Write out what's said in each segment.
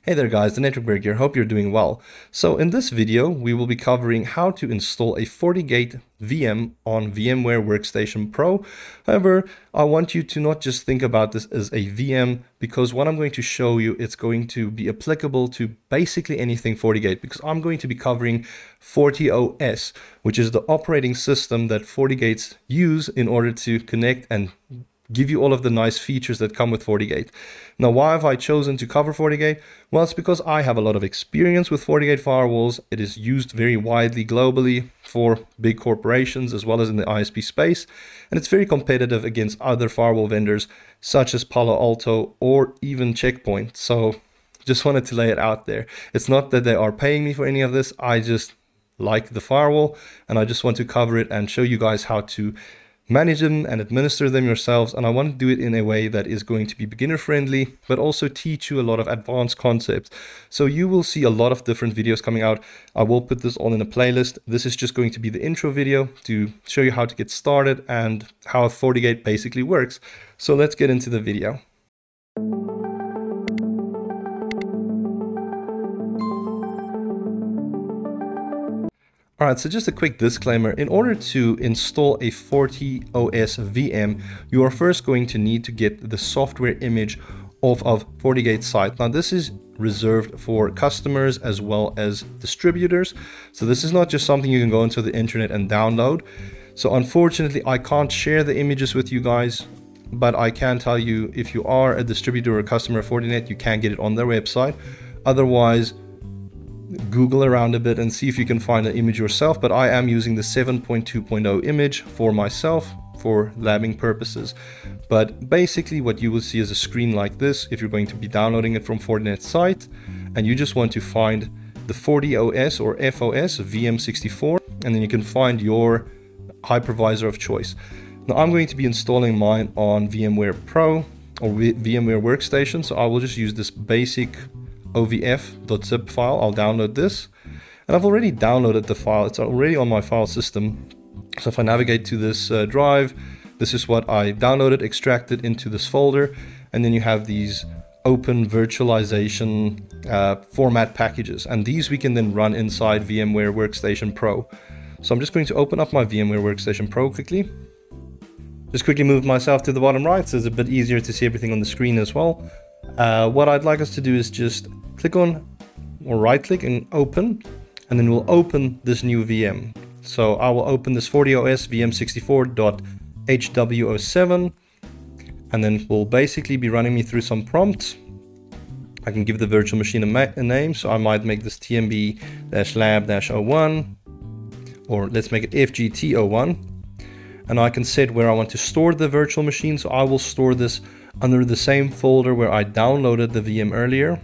Hey there guys, the Network Berg here, hope you're doing well. So in this video, we will be covering how to install a FortiGate VM on VMware Workstation Pro. However, I want you to not just think about this as a VM, because what I'm going to show you, it's going to be applicable to basically anything FortiGate, because I'm going to be covering FortiOS, which is the operating system that FortiGates use in order to connect and give you all of the nice features that come with FortiGate. Now, why have I chosen to cover FortiGate? Well, it's because I have a lot of experience with FortiGate firewalls. It is used very widely globally for big corporations as well as in the ISP space, and it's very competitive against other firewall vendors such as Palo Alto or even Checkpoint. So just wanted to lay it out there. It's not that they are paying me for any of this. I just like the firewall and I just want to cover it and show you guys how to manage them and administer them yourselves, and I want to do it in a way that is going to be beginner friendly but also teach you a lot of advanced concepts. So you will see a lot of different videos coming out. I will put this all in a playlist. This is just going to be the intro video to show you how to get started and how FortiGate basically works. So let's get into the video. Alright, so just a quick disclaimer. In order to install a FortiOS VM, you are first going to need to get the software image off of FortiGate's site. Now, this is reserved for customers as well as distributors. So this is not just something you can go into the internet and download. So unfortunately, I can't share the images with you guys, but I can tell you if you are a distributor or a customer of Fortinet, you can get it on their website. Otherwise, Google around a bit and see if you can find an image yourself, but I am using the 7.2.0 image for myself for labbing purposes. But basically what you will see is a screen like this if you're going to be downloading it from Fortinet's site, and you just want to find the FortiOS or FOS VM64, and then you can find your hypervisor of choice. Now I'm going to be installing mine on VMware Pro or VMware Workstation, so I will just use this basic ovf.zip file. I'll download this, and I've already downloaded the file. It's already on my file system. So if I navigate to this drive, this is what I downloaded, extracted into this folder, and then you have these open virtualization format packages, and these we can then run inside VMware Workstation Pro. So I'm just going to open up my VMware Workstation Pro quickly. Just quickly move myself to the bottom right so it's a bit easier to see everything on the screen as well. What I'd like us to do is just click on or right click and open, and then we'll open this new VM. So I will open this FortiOS VM64.hw07, and then we'll basically be running me through some prompts. I can give the virtual machine a name, so I might make this tmb-lab-01, or let's make it fgt01, and I can set where I want to store the virtual machine. So I will store this under the same folder where I downloaded the VM earlier.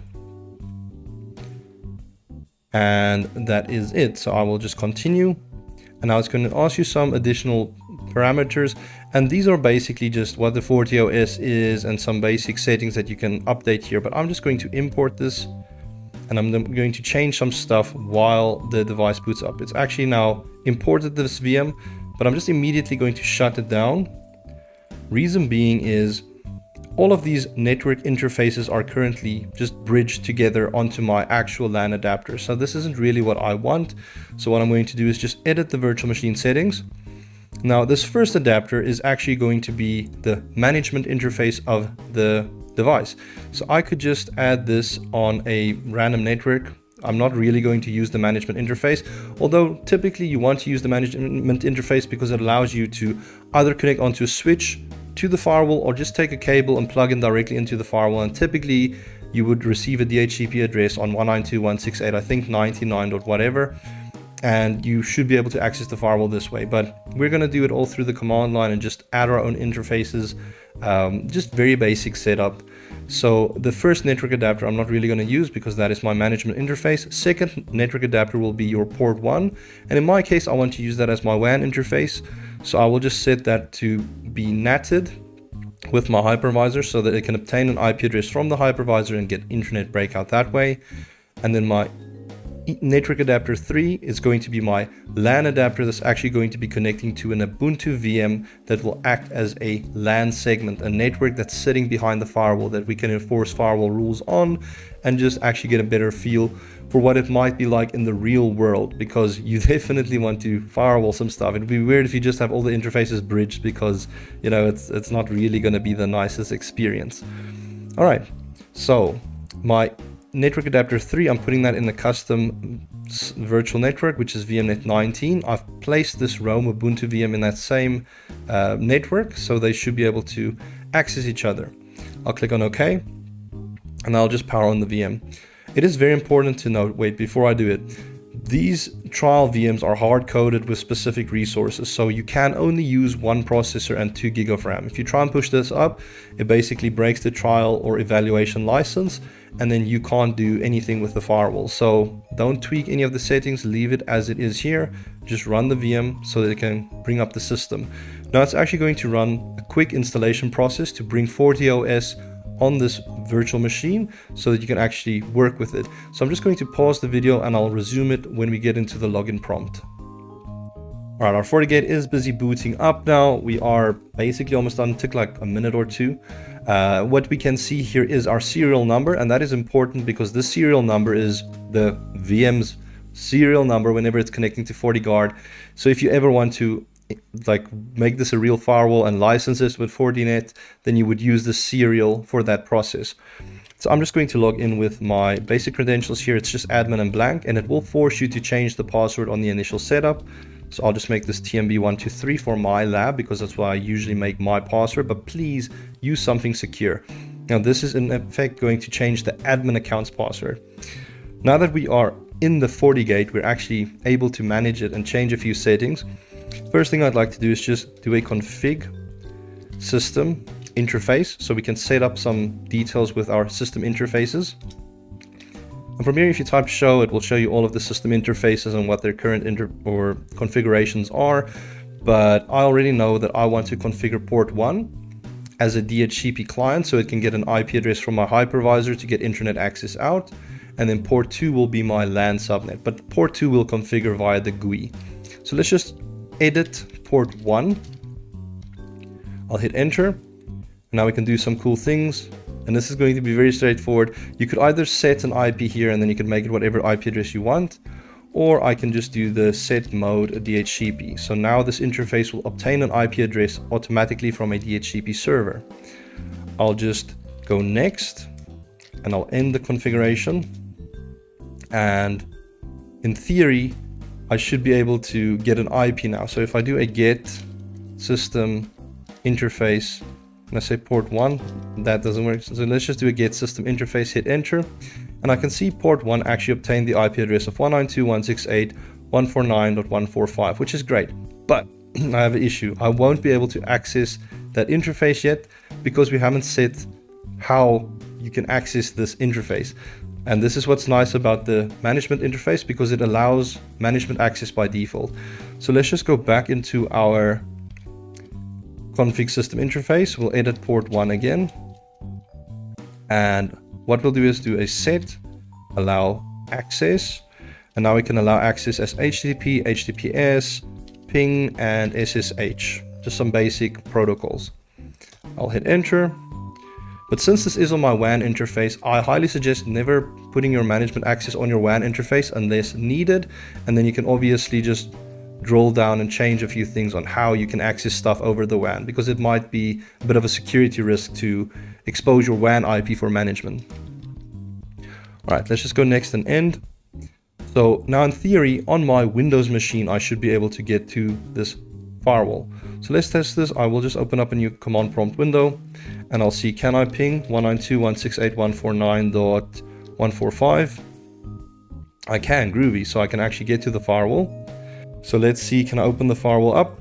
And that is it. So I will just continue. And now it's going to ask you some additional parameters. And these are basically just what the FortiOS is and some basic settings that you can update here. But I'm just going to import this, and I'm going to change some stuff while the device boots up. It's actually now imported this VM, but I'm just immediately going to shut it down. Reason being is all of these network interfaces are currently just bridged together onto my actual LAN adapter. So this isn't really what I want. So what I'm going to do is just edit the virtual machine settings. Now this first adapter is actually going to be the management interface of the device. So I could just add this on a random network. I'm not really going to use the management interface, although typically you want to use the management interface because it allows you to either connect onto a switch to the firewall or just take a cable and plug in directly into the firewall. And typically you would receive a DHCP address on 192.168, I think 99. whatever, and you should be able to access the firewall this way. But we're going to do it all through the command line and just add our own interfaces, just very basic setup. So the first network adapter I'm not really going to use because that is my management interface. Second network adapter will be your port 1, and in my case I want to use that as my WAN interface. So I will just set that to be NATed with my hypervisor so that it can obtain an IP address from the hypervisor and get internet breakout that way. And then my network adapter 3 is going to be my LAN adapter that's actually going to be connecting to an Ubuntu VM that will act as a LAN segment, a network that's sitting behind the firewall that we can enforce firewall rules on and just actually get a better feel for what it might be like in the real world, because you definitely want to firewall some stuff. It'd be weird if you just have all the interfaces bridged, because you know it's not really going to be the nicest experience. All right, so my network adapter 3, I'm putting that in the custom virtual network, which is VMnet 19. I've placed this Roam Ubuntu VM in that same network, so they should be able to access each other. I'll click on OK, and I'll just power on the VM. It is very important to note, wait, before I do it, these trial VMs are hard-coded with specific resources, so you can only use one processor and 2 GB of RAM. If you try and push this up, it basically breaks the trial or evaluation license, and then you can't do anything with the firewall. So don't tweak any of the settings, leave it as it is here. Just run the VM so that it can bring up the system. Now it's actually going to run a quick installation process to bring FortiOS on this virtual machine so that you can actually work with it. So I'm just going to pause the video and I'll resume it when we get into the login prompt. All right, our FortiGate is busy booting up now. We are basically almost done. It took like a minute or two. What we can see here is our serial number, and that is important because this serial number is the VM's serial number whenever it's connecting to FortiGuard. So if you ever want to like make this a real firewall and license this with Fortinet, then you would use the serial for that process. So I'm just going to log in with my basic credentials here. It's just admin and blank, and it will force you to change the password on the initial setup. So I'll just make this TMB123 for my lab because that's why I usually make my password, but please use something secure. Now this is in effect going to change the admin account's password. Now that we are in the FortiGate, we're actually able to manage it and change a few settings. First thing I'd like to do is just do a config system interface so we can set up some details with our system interfaces. And from here, if you type show, it will show you all of the system interfaces and what their current configurations are. But I already know that I want to configure port 1 as a DHCP client so it can get an IP address from my hypervisor to get internet access out. And then port 2 will be my LAN subnet, but port 2 will configure via the GUI. So let's just edit port 1. I'll hit enter. Now we can do some cool things. And this is going to be very straightforward. You could either set an IP here and then you can make it whatever IP address you want, or I can just do the set mode DHCP. So now this interface will obtain an IP address automatically from a DHCP server. I'll just go next and I'll end the configuration. And in theory, I should be able to get an IP now. So if I do a get system interface, and I say port 1, that doesn't work. So let's just do a get system interface, hit enter. And I can see port 1 actually obtained the IP address of 192.168.149.145, which is great. But I have an issue. I won't be able to access that interface yet because we haven't set how you can access this interface. And this is what's nice about the management interface because it allows management access by default. So let's just go back into our config system interface. We'll edit port 1 again. And what we'll do is do a set allow access. And now we can allow access as HTTP, HTTPS, ping, and SSH. Just some basic protocols. I'll hit enter. But since this is on my WAN interface, I highly suggest never putting your management access on your WAN interface unless needed. And then you can obviously just drill down and change a few things on how you can access stuff over the WAN, because it might be a bit of a security risk to expose your WAN IP for management. All right, let's just go next and end. So now in theory, on my Windows machine, I should be able to get to this firewall. So let's test this. I will just open up a new command prompt window and I'll see, can I ping 192.168.149.145? I can, groovy. So I can actually get to the firewall. So let's see, can I open the firewall up?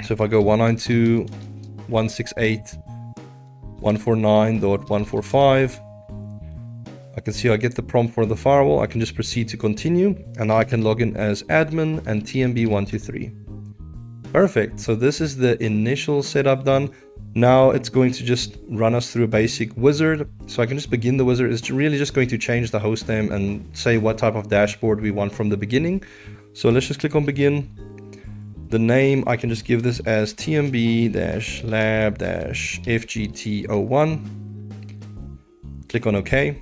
So if I go 192.168.149.145, I can see I get the prompt for the firewall. I can just proceed to continue, and now I can log in as admin and TMB123. Perfect. So this is the initial setup done. Now it's going to just run us through a basic wizard. So I can just begin the wizard. It's really just going to change the host name and say what type of dashboard we want from the beginning. So let's just click on begin. The name, I can just give this as tmb-lab-fgt01. Click on OK.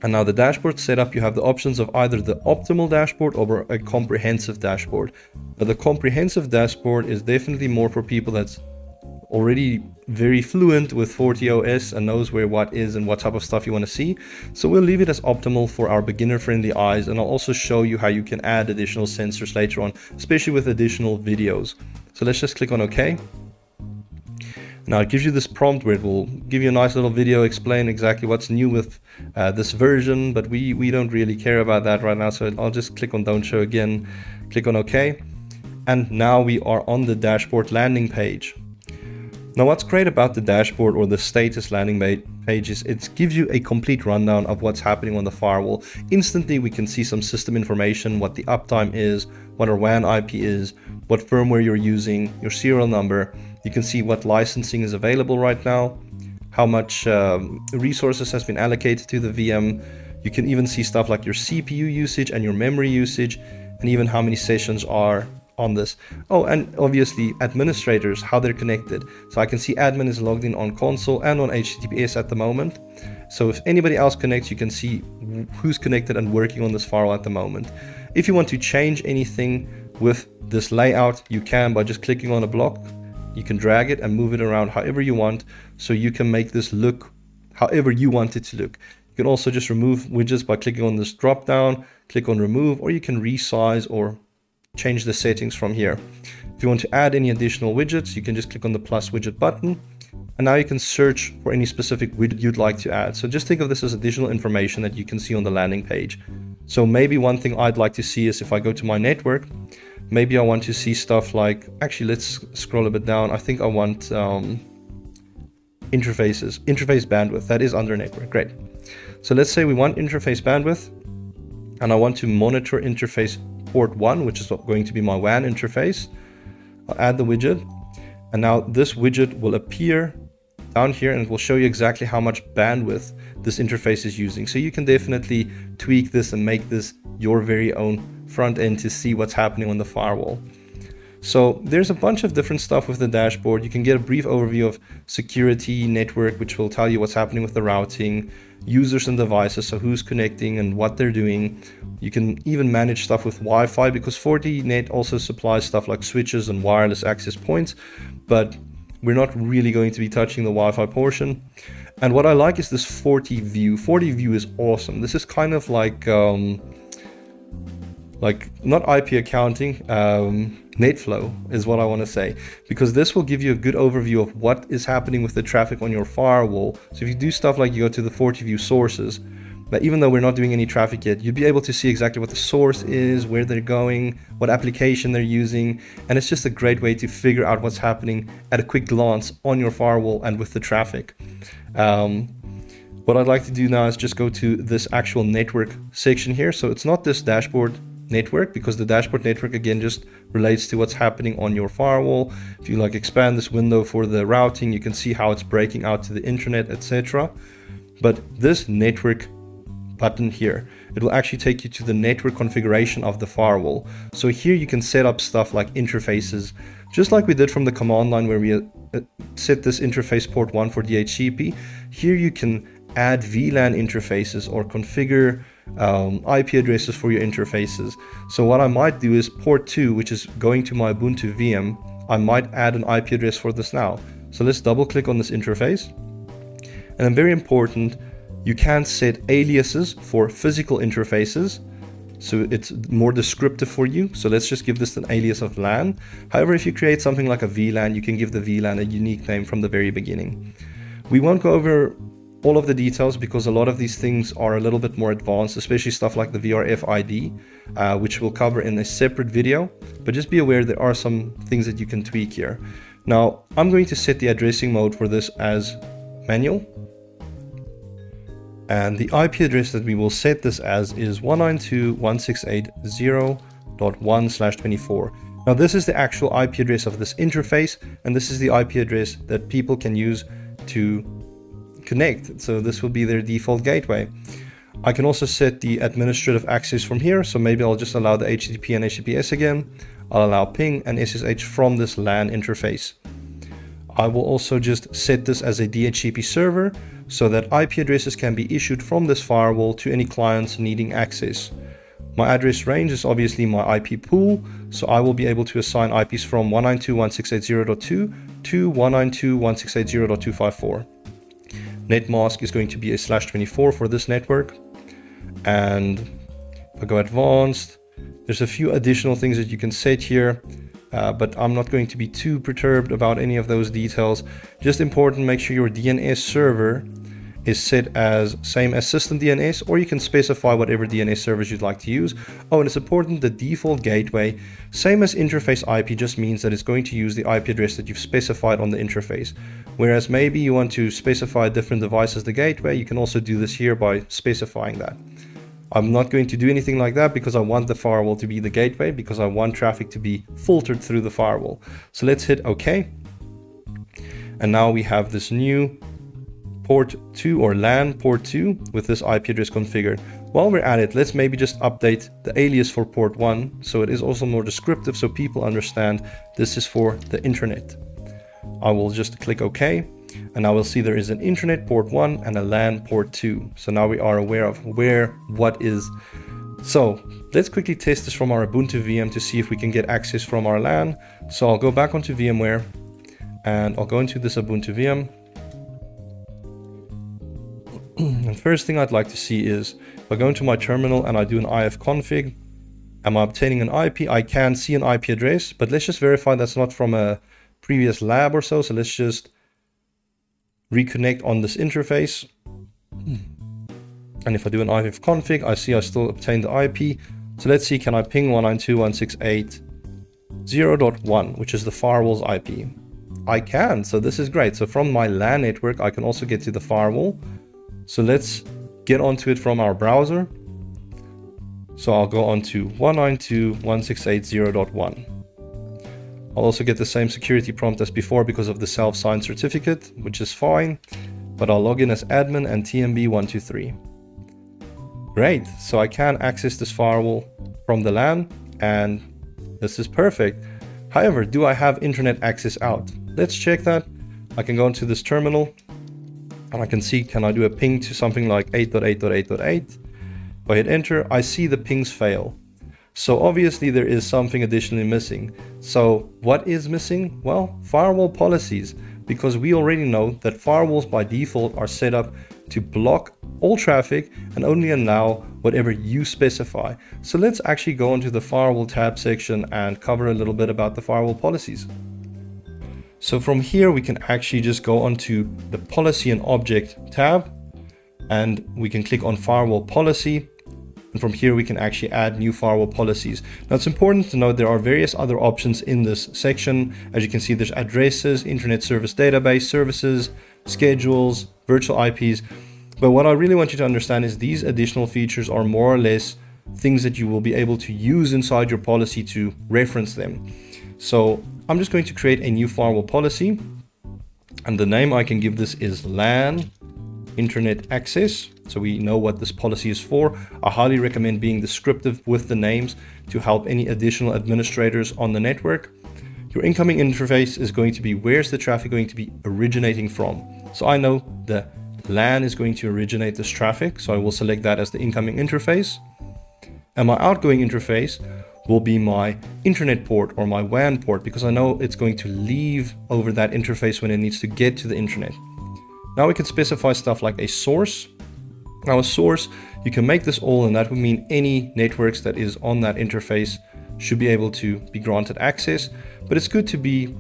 And now the dashboard setup, you have the options of either the optimal dashboard or a comprehensive dashboard. Now the comprehensive dashboard is definitely more for people that's already very fluent with FortiOS and knows where what is and what type of stuff you want to see. So we'll leave it as optimal for our beginner friendly eyes, and I'll also show you how you can add additional sensors later on, especially with additional videos. So let's just click on OK. Now it gives you this prompt where it will give you a nice little video, explain exactly what's new with this version, but we don't really care about that right now. So I'll just click on don't show again, click on OK. And now we are on the dashboard landing page. Now what's great about the dashboard or the status landing page is it gives you a complete rundown of what's happening on the firewall. Instantly we can see some system information, what the uptime is, what our WAN IP is, what firmware you're using, your serial number. You can see what licensing is available right now, how much resources has been allocated to the VM. You can even see stuff like your CPU usage and your memory usage, and even how many sessions are on this. Oh, and obviously administrators, how they're connected. So I can see admin is logged in on console and on HTTPS at the moment. So if anybody else connects, you can see who's connected and working on this firewall at the moment. If you want to change anything with this layout, you can by just clicking on a block. You can drag it and move it around however you want, so you can make this look however you want it to look. You can also just remove widgets by clicking on this drop down, click on remove, or you can resize or change the settings from here. If you want to add any additional widgets, you can just click on the plus widget button, and now you can search for any specific widget you'd like to add. So just think of this as additional information that you can see on the landing page. So maybe one thing I'd like to see is if I go to my network, maybe I want to see stuff like, actually let's scroll a bit down. I think I want interface bandwidth. That is under network. Great. So let's say we want interface bandwidth, and I want to monitor interface port 1, which is going to be my WAN interface. I'll add the widget, and now this widget will appear down here, and it will show you exactly how much bandwidth this interface is using. So you can definitely tweak this and make this your very own front end to see what's happening on the firewall. So there's a bunch of different stuff with the dashboard. You can get a brief overview of security, network, which will tell you what's happening with the routing, users and devices, so who's connecting and what they're doing. You can even manage stuff with Wi-Fi, because Fortinet also supplies stuff like switches and wireless access points, but we're not really going to be touching the Wi-Fi portion. And what I like is this FortiView. FortiView is awesome. This is kind of like not IP accounting, NetFlow is what I want to say, because this will give you a good overview of what is happening with the traffic on your firewall. So if you do stuff like you go to the FortiView sources, but even though we're not doing any traffic yet, you'd be able to see exactly what the source is, where they're going, what application they're using, and it's just a great way to figure out what's happening at a quick glance on your firewall and with the traffic. What I'd like to do now is just go to this actual network section here. So it's not this dashboard network, because the dashboard network again just relates to what's happening on your firewall. If you like expand this window for the routing, you can see how it's breaking out to the internet, etc. But this network button here, it will actually take you to the network configuration of the firewall. So here you can set up stuff like interfaces, just like we did from the command line where we set this interface port 1 for DHCP. Here you can add VLAN interfaces or configure IP addresses for your interfaces. So what I might do is port 2, which is going to my Ubuntu VM, I might add an IP address for this now. So let's double click on this interface. And then very important, you can set aliases for physical interfaces, so it's more descriptive for you. So let's just give this an alias of LAN. However, if you create something like a VLAN, you can give the VLAN a unique name from the very beginning. We won't go over all of the details because a lot of these things are a little bit more advanced, especially stuff like the VRF ID, which we'll cover in a separate video. But just be aware there are some things that you can tweak here. Now, I'm going to set the addressing mode for this as manual. And the IP address that we will set this as is 192.168.0.1/24. Now this is the actual IP address of this interface, and this is the IP address that people can use to connect. So this will be their default gateway. I can also set the administrative access from here. So maybe I'll just allow the HTTP and HTTPS again. I'll allow ping and SSH from this LAN interface. I will also just set this as a DHCP server so that IP addresses can be issued from this firewall to any clients needing access. My address range is obviously my IP pool, so I will be able to assign IPs from 192.168.0.2 to 192.168.0.254. Netmask is going to be a /24 for this network. And if I go advanced, there's a few additional things that you can set here, but I'm not going to be too perturbed about any of those details. Just important, make sure your DNS server is set as same as system DNS, or you can specify whatever DNS servers you'd like to use. Oh, and it's important, the default gateway, same as interface IP, just means that it's going to use the IP address that you've specified on the interface. Whereas maybe you want to specify different devices the gateway, you can also do this here by specifying that. I'm not going to do anything like that because I want the firewall to be the gateway, because I want traffic to be filtered through the firewall. So let's hit OK. And now we have this new port 2 or LAN port 2 with this IP address configured. While we're at it, let's maybe just update the alias for port 1 so it is also more descriptive so people understand this is for the internet. I will just click OK, and now we'll see there is an internet port 1 and a LAN port 2. So now we are aware of what is. So let's quickly test this from our Ubuntu VM to see if we can get access from our LAN. So I'll go back onto VMware and I'll go into this Ubuntu VM. And first thing I'd like to see is if I go into my terminal and I do an ifconfig, am I obtaining an IP? I can see an IP address, but let's just verify that's not from a previous lab or so. So let's just reconnect on this interface. And if I do an ifconfig, I see I still obtain the IP. So let's see, can I ping 192.168.0.1, which is the firewall's IP? I can, so this is great. So from my LAN network, I can also get to the firewall. So let's get onto it from our browser. So I'll go on to 192.168.0.1. I'll also get the same security prompt as before because of the self-signed certificate, which is fine. But I'll log in as admin and TMB123. Great, so I can access this firewall from the LAN, and this is perfect. However, do I have internet access out? Let's check that. I can go into this terminal, and I can see, can I do a ping to something like 8.8.8.8? If I hit enter, I see the pings fail. So obviously there is something additionally missing. So what is missing? Well, firewall policies, because we already know that firewalls by default are set up to block all traffic and only allow whatever you specify. So let's actually go into the firewall tab section and cover a little bit about the firewall policies. So from here, we can actually just go onto the policy and object tab, and we can click on firewall policy. And from here, we can actually add new firewall policies. Now, it's important to note there are various other options in this section. As you can see, there's addresses, internet service database, services, schedules, virtual IPs. But what I really want you to understand is these additional features are more or less things that you will be able to use inside your policy to reference them. So I'm just going to create a new firewall policy, and the name I can give this is LAN Internet Access. So we know what this policy is for. I highly recommend being descriptive with the names to help any additional administrators on the network. Your incoming interface is going to be, where's the traffic going to be originating from? So I know the LAN is going to originate this traffic, so I will select that as the incoming interface. And my outgoing interface will be my internet port or my WAN port, because I know it's going to leave over that interface when it needs to get to the internet. Now we can specify stuff like a source. Now a source, you can make this all, and that would mean any networks that is on that interface should be able to be granted access. But it's good to be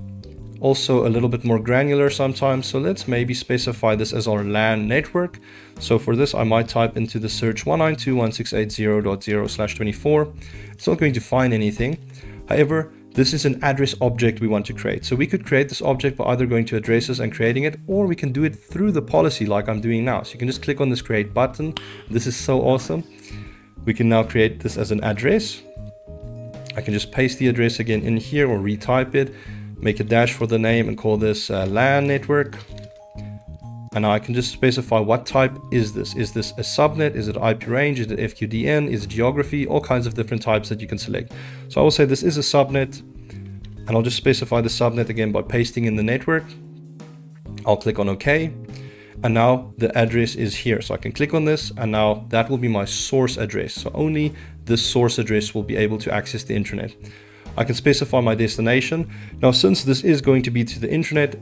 also a little bit more granular sometimes. So let's maybe specify this as our LAN network. So for this, I might type into the search 192.168.0.0/24. It's not going to find anything. However, this is an address object we want to create. So we could create this object by either going to addresses and creating it, or we can do it through the policy like I'm doing now. So you can just click on this create button. This is so awesome. We can now create this as an address. I can just paste the address again in here or retype it, make a dash for the name and call this LAN network. And now I can just specify what type is this. Is this a subnet? Is it IP range? Is it FQDN? Is it geography? All kinds of different types that you can select. So I will say this is a subnet, and I'll just specify the subnet again by pasting in the network. I'll click on OK. And now the address is here. So I can click on this, and now that will be my source address. So only this source address will be able to access the internet. I can specify my destination. Now, since this is going to be to the internet,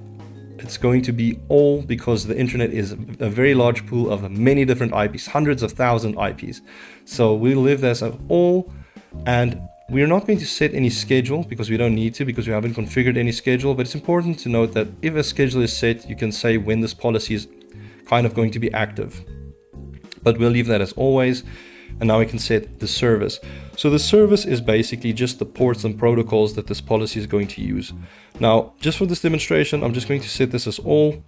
it's going to be all, because the internet is a very large pool of many different IPs, hundreds of thousands IPs. So we'll leave this as all, and we're not going to set any schedule because we don't need to, because we haven't configured any schedule. But it's important to note that if a schedule is set, you can say when this policy is kind of going to be active. But we'll leave that as always. And now we can set the service. So the service is basically just the ports and protocols that this policy is going to use. Now, just for this demonstration, I'm just going to set this as all.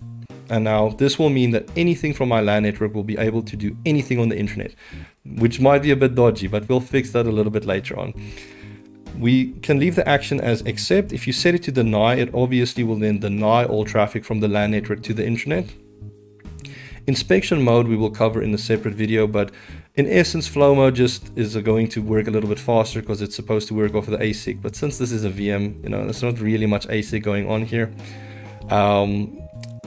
And now this will mean that anything from my LAN network will be able to do anything on the internet, which might be a bit dodgy, but we'll fix that a little bit later on. We can leave the action as accept. If you set it to deny, it obviously will then deny all traffic from the LAN network to the internet. Inspection mode we will cover in a separate video, but in essence, flow mode just is going to work a little bit faster because it's supposed to work off of the ASIC. But since this is a VM, you know, there's not really much ASIC going on here.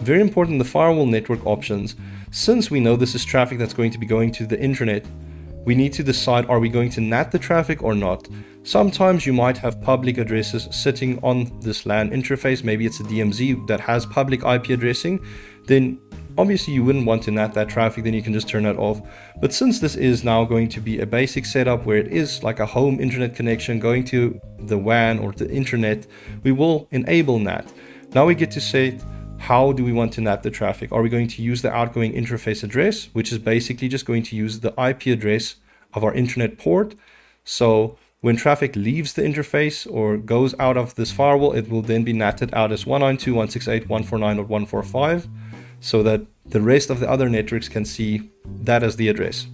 Very important, the firewall network options. Since we know this is traffic that's going to be going to the internet, we need to decide, are we going to NAT the traffic or not? Sometimes you might have public addresses sitting on this LAN interface. Maybe it's a DMZ that has public IP addressing. Then obviously you wouldn't want to NAT that traffic, then you can just turn that off. But since this is now going to be a basic setup where it is like a home internet connection going to the WAN or the internet, we will enable NAT. Now we get to say, how do we want to NAT the traffic? Are we going to use the outgoing interface address, which is basically just going to use the IP address of our internet port? So when traffic leaves the interface or goes out of this firewall, it will then be NATed out as 192.168.149.145, so that the rest of the other networks can see that as the address.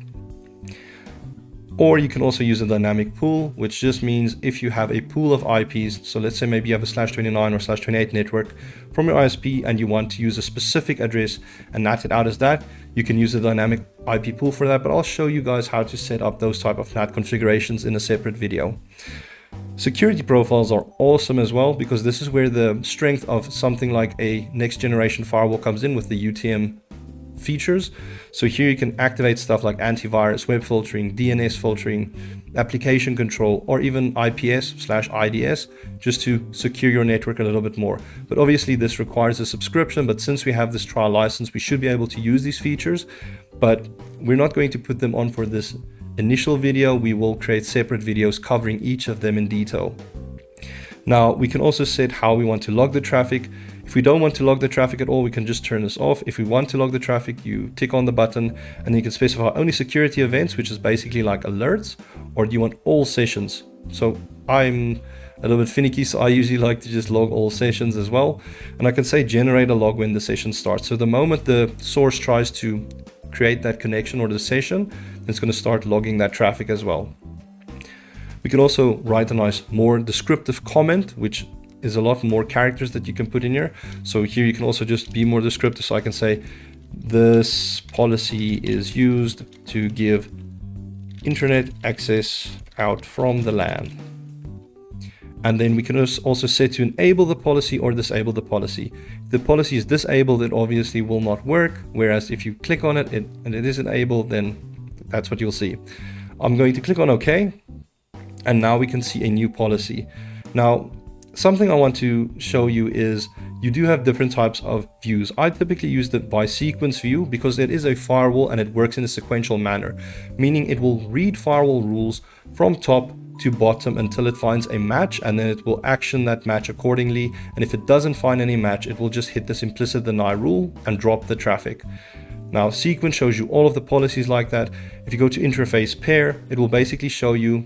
Or you can also use a dynamic pool, which just means if you have a pool of IPs, so let's say maybe you have a /29 or /28 network from your ISP and you want to use a specific address and NAT it out as that, you can use a dynamic IP pool for that, but I'll show you guys how to set up those type of NAT configurations in a separate video. Security profiles are awesome as well, because this is where the strength of something like a next generation firewall comes in with the UTM features. So here you can activate stuff like antivirus, web filtering, DNS filtering, application control, or even IPS/IDS, just to secure your network a little bit more. But obviously this requires a subscription, but since we have this trial license, we should be able to use these features, but we're not going to put them on for this initial video. We will create separate videos covering each of them in detail. Now we can also set how we want to log the traffic. If we don't want to log the traffic at all, we can just turn this off. If we want to log the traffic, you tick on the button and then you can specify only security events, which is basically like alerts, or do you want all sessions? So I'm a little bit finicky, so I usually like to just log all sessions as well. And I can say generate a log when the session starts. So the moment the source tries to create that connection or the session, it's going to start logging that traffic as well. We can also write a nice more descriptive comment, which is a lot more characters that you can put in here. So here you can also just be more descriptive. So I can say this policy is used to give internet access out from the LAN. And then we can also set to enable the policy or disable the policy. If the policy is disabled, it obviously will not work. Whereas if you click on it and it is enabled, then that's what you'll see. I'm going to click on OK. And now we can see a new policy. Now, something I want to show you is you do have different types of views. I typically use the by sequence view because it is a firewall and it works in a sequential manner, meaning it will read firewall rules from top to bottom until it finds a match, and then it will action that match accordingly. And if it doesn't find any match, it will just hit this implicit deny rule and drop the traffic. Now, sequence shows you all of the policies like that. If you go to interface pair, it will basically show you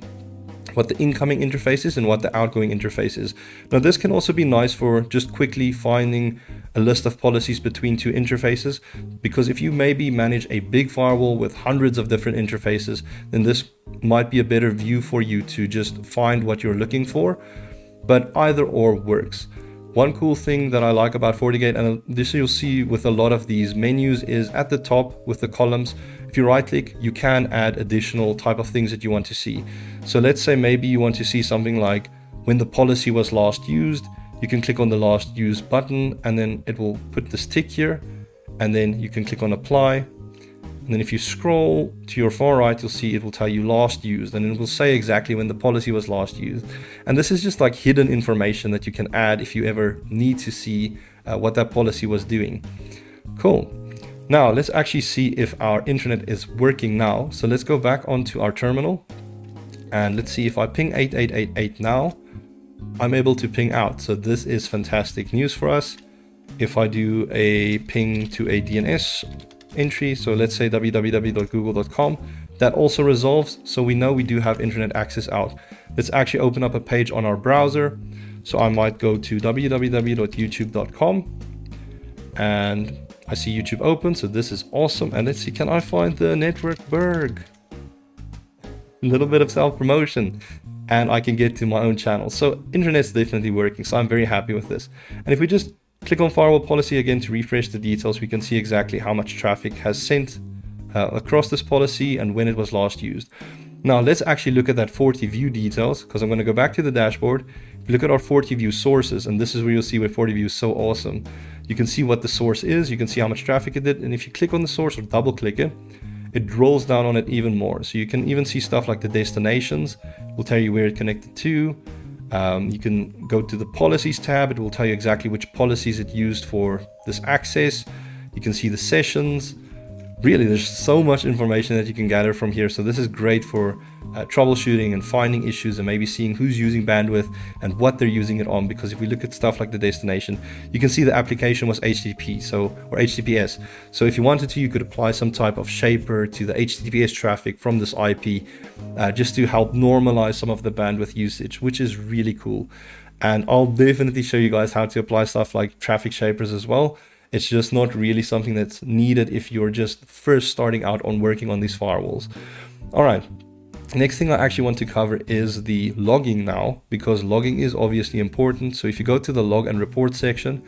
what the incoming interface is and what the outgoing interface is. Now this can also be nice for just quickly finding a list of policies between two interfaces, because if you maybe manage a big firewall with hundreds of different interfaces, then this might be a better view for you to just find what you're looking for. But either or works. One cool thing that I like about FortiGate, and this you'll see with a lot of these menus, is at the top with the columns, if you right click, you can add additional type of things that you want to see. So let's say maybe you want to see something like when the policy was last used. You can click on the last used button and then it will put this tick here, and then you can click on apply. And then if you scroll to your far right, you'll see it will tell you last used, and it will say exactly when the policy was last used. And this is just like hidden information that you can add if you ever need to see what that policy was doing. Cool. Now let's actually see if our internet is working now. So let's go back onto our terminal and let's see if I ping 8888 now, I'm able to ping out. So this is fantastic news for us. If I do a ping to a DNS entry, so let's say www.google.com, that also resolves, so we know we do have internet access out. Let's actually open up a page on our browser. So I might go to www.youtube.com and I see YouTube open, so this is awesome. And let's see, can I find the network Berg? A little bit of self-promotion and I can get to my own channel. So internet's definitely working, so I'm very happy with this. And if we just click on firewall policy again to refresh the details, we can see exactly how much traffic has sent across this policy and when it was last used. Now let's actually look at that FortiView details, because I'm going to go back to the dashboard. If you look at our FortiView sources, and this is where you'll see where FortiView is so awesome. You can see what the source is, you can see how much traffic it did, and if you click on the source or double click it, it drills down on it even more. So you can even see stuff like the destinations, it will tell you where it connected to. You can go to the policies tab, it will tell you exactly which policies it used for this access. You can see the sessions. Really, there's so much information that you can gather from here. So this is great for troubleshooting and finding issues and maybe seeing who's using bandwidth and what they're using it on. Because if we look at stuff like the destination, you can see the application was HTTP, or HTTPS. So if you wanted to, you could apply some type of shaper to the HTTPS traffic from this IP just to help normalize some of the bandwidth usage, which is really cool. And I'll definitely show you guys how to apply stuff like traffic shapers as well. It's just not really something that's needed if you're just first starting out on working on these firewalls. All right, next thing I actually want to cover is the logging now, because logging is obviously important. So if you go to the log and report section,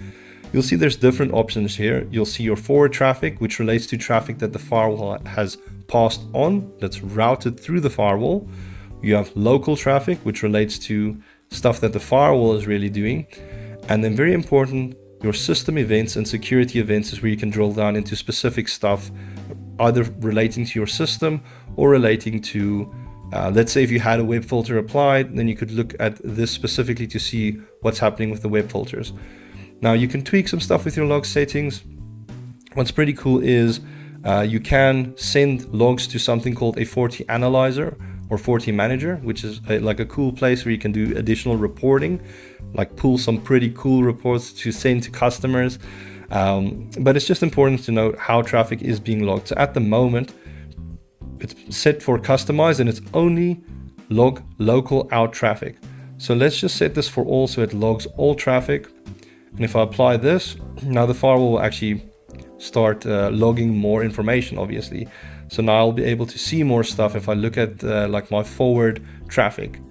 you'll see there's different options here. You'll see your forward traffic, which relates to traffic that the firewall has passed on, that's routed through the firewall. You have local traffic, which relates to stuff that the firewall is really doing. And then very important, your system events and security events is where you can drill down into specific stuff, either relating to your system or relating to, let's say if you had a web filter applied, then you could look at this specifically to see what's happening with the web filters. Now you can tweak some stuff with your log settings. What's pretty cool is you can send logs to something called a Forti Analyzer or Forti Manager, which is like a cool place where you can do additional reporting, like pull some pretty cool reports to send to customers. But it's just important to note how traffic is being logged. So at the moment, it's set for customize and it's only log local out traffic. So let's just set this for all, so it logs all traffic. And if I apply this, now the firewall will actually start logging more information, obviously. So now I'll be able to see more stuff if I look at like my forward traffic,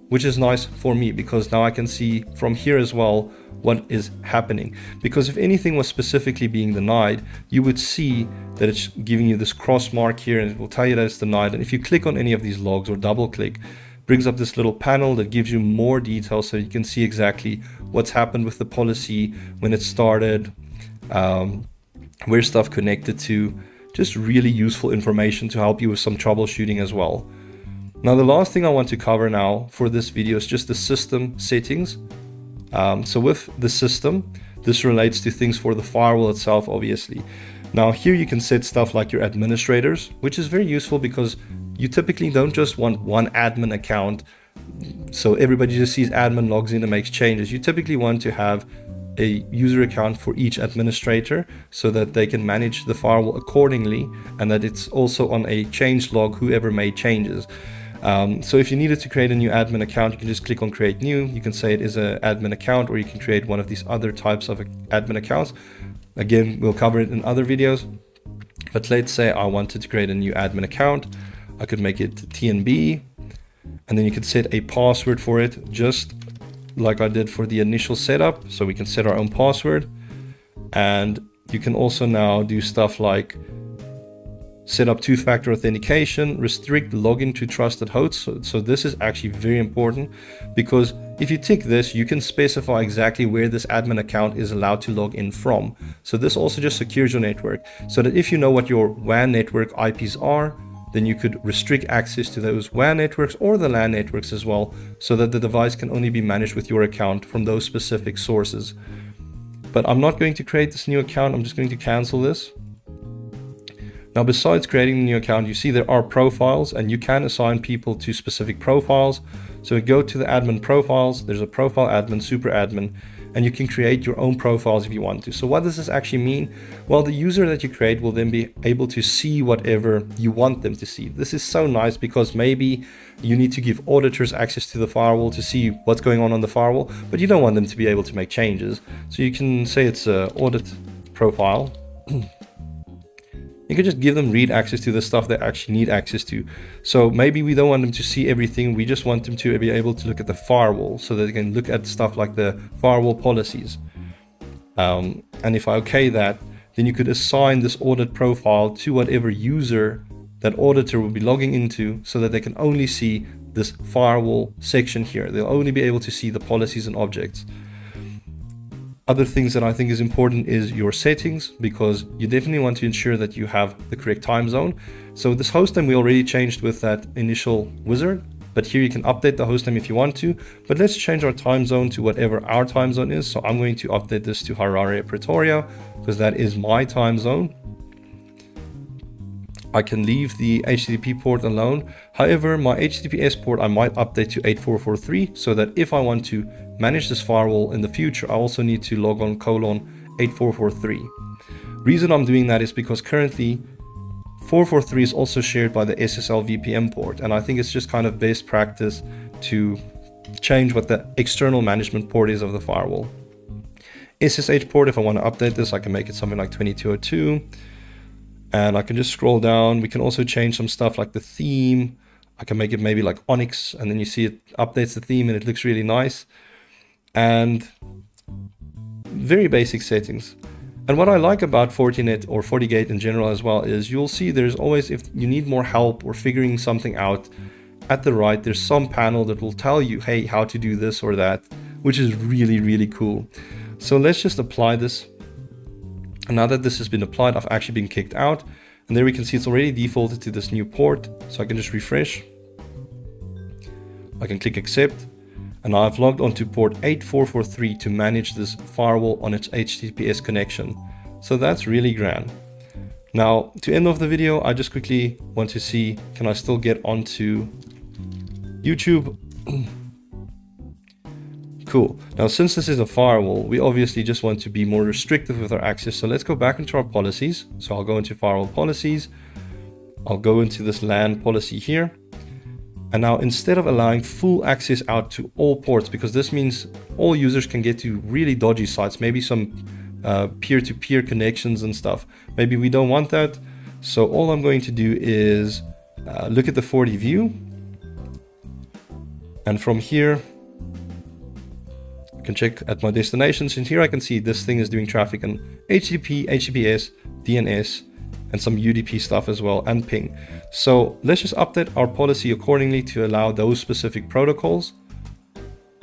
which is nice for me because now I can see from here as well what is happening. Because if anything was specifically being denied, you would see that it's giving you this cross mark here and it will tell you that it's denied. And if you click on any of these logs or double click, it brings up this little panel that gives you more details so you can see exactly what's happened with the policy, when it started, where stuff connected to. Just really useful information to help you with some troubleshooting as well. Now the last thing I want to cover now for this video is just the system settings. So with the system, this relates to things for the firewall itself, obviously. Now here you can set stuff like your administrators, which is very useful because you typically don't just want one admin account, so everybody just sees admin, logs in and makes changes. You typically want to have a user account for each administrator so that they can manage the firewall accordingly, and that it's also on a change log whoever made changes. So if you needed to create a new admin account, you can just click on create new. You can say it is an admin account, or you can create one of these other types of admin accounts. Again, we'll cover it in other videos. But let's say I wanted to create a new admin account. I could make it TNB, and then you could set a password for it, just like I did for the initial setup. So we can set our own password, and you can also now do stuff like set up two-factor authentication, restrict login to trusted hosts. So this is actually very important, because if you tick this, you can specify exactly where this admin account is allowed to log in from. So this also just secures your network, so that if you know what your WAN network IPs are, then you could restrict access to those WAN networks or the LAN networks as well, so that the device can only be managed with your account from those specific sources. But I'm not going to create this new account. I'm just going to cancel this. Now, besides creating a new account, you see there are profiles, and you can assign people to specific profiles. So we go to the admin profiles, there's a profile admin, super admin, and you can create your own profiles if you want to. So what does this actually mean? Well, the user that you create will then be able to see whatever you want them to see. This is so nice, because maybe you need to give auditors access to the firewall to see what's going on the firewall, but you don't want them to be able to make changes. So you can say it's an audit profile. You can just give them read access to the stuff they actually need access to. So maybe we don't want them to see everything. We just want them to be able to look at the firewall, so that they can look at stuff like the firewall policies. And if I okay that, then you could assign this audit profile to whatever user that auditor will be logging into, so that they can only see this firewall section here. They'll only be able to see the policies and objects. Other things that I think is important is your settings, because you definitely want to ensure that you have the correct time zone. So this host name we already changed with that initial wizard, but here you can update the host name if you want to. But let's change our time zone to whatever our time zone is. So I'm going to update this to Harare, Pretoria, because that is my time zone. I can leave the HTTP port alone. However, my HTTPS port I might update to 8443, so that if I want to manage this firewall in the future, I also need to log on :8443. Reason I'm doing that is because currently 443 is also shared by the SSL VPN port, and I think it's just kind of best practice to change what the external management port is of the firewall. SSH port, if I want to update this, I can make it something like 2202. And I can just scroll down. We can also change some stuff like the theme. I can make it maybe like Onyx, and then you see it updates the theme and it looks really nice. And very basic settings. And what I like about Fortinet or FortiGate in general as well is you'll see there's always, if you need more help or figuring something out, at the right there's some panel that will tell you, hey, how to do this or that, which is really, really cool. So let's just apply this. And now that this has been applied, I've actually been kicked out. And there we can see it's already defaulted to this new port. So I can just refresh. I can click accept. And now I've logged onto port 8443 to manage this firewall on its HTTPS connection. So that's really grand. Now, to end off the video, I just quickly want to see, can I still get onto YouTube? Cool. Now, since this is a firewall, we obviously just want to be more restrictive with our access. So let's go back into our policies. So I'll go into firewall policies. I'll go into this LAN policy here. And now instead of allowing full access out to all ports, because this means all users can get to really dodgy sites, maybe some peer-to-peer connections and stuff. Maybe we don't want that. So all I'm going to do is look at the FortiView. And from here, can check at my destinations, and here I can see this thing is doing traffic on HTTP, HTTPS, DNS, and some UDP stuff as well, and ping. So let's just update our policy accordingly to allow those specific protocols.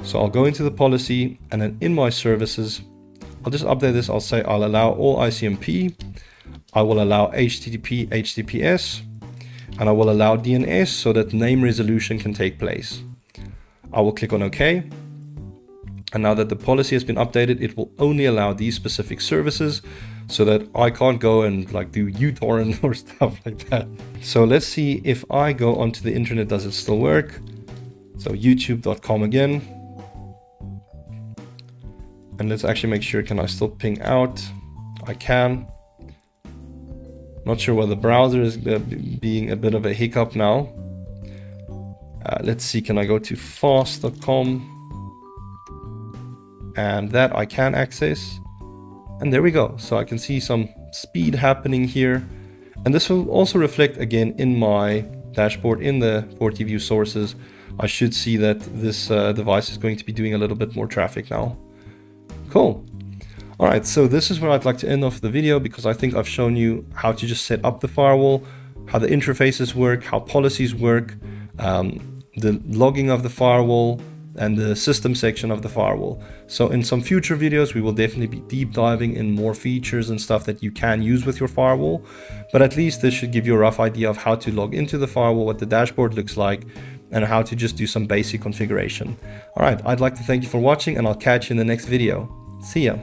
So I'll go into the policy, and then in my services, I'll just update this. I'll say I'll allow all ICMP, I will allow HTTP, HTTPS, and I will allow DNS so that name resolution can take place. I will click on OK. And now that the policy has been updated, it will only allow these specific services, so that I can't go and like do uTorrent or stuff like that. So let's see if I go onto the internet, does it still work? So youtube.com again. And let's actually make sure, can I still ping out? I can. Not sure why the browser is being a bit of a hiccup now. Let's see, can I go to fast.com? And that I can access. And there we go. So I can see some speed happening here. And this will also reflect again in my dashboard in the FortiView sources. I should see that this device is going to be doing a little bit more traffic now. Cool. All right, so this is where I'd like to end off the video, because I think I've shown you how to just set up the firewall, how the interfaces work, how policies work, the logging of the firewall, and the system section of the firewall. So in some future videos, we will definitely be deep diving in more features and stuff that you can use with your firewall. But at least this should give you a rough idea of how to log into the firewall, what the dashboard looks like, and how to just do some basic configuration. All right, I'd like to thank you for watching, and I'll catch you in the next video. See ya.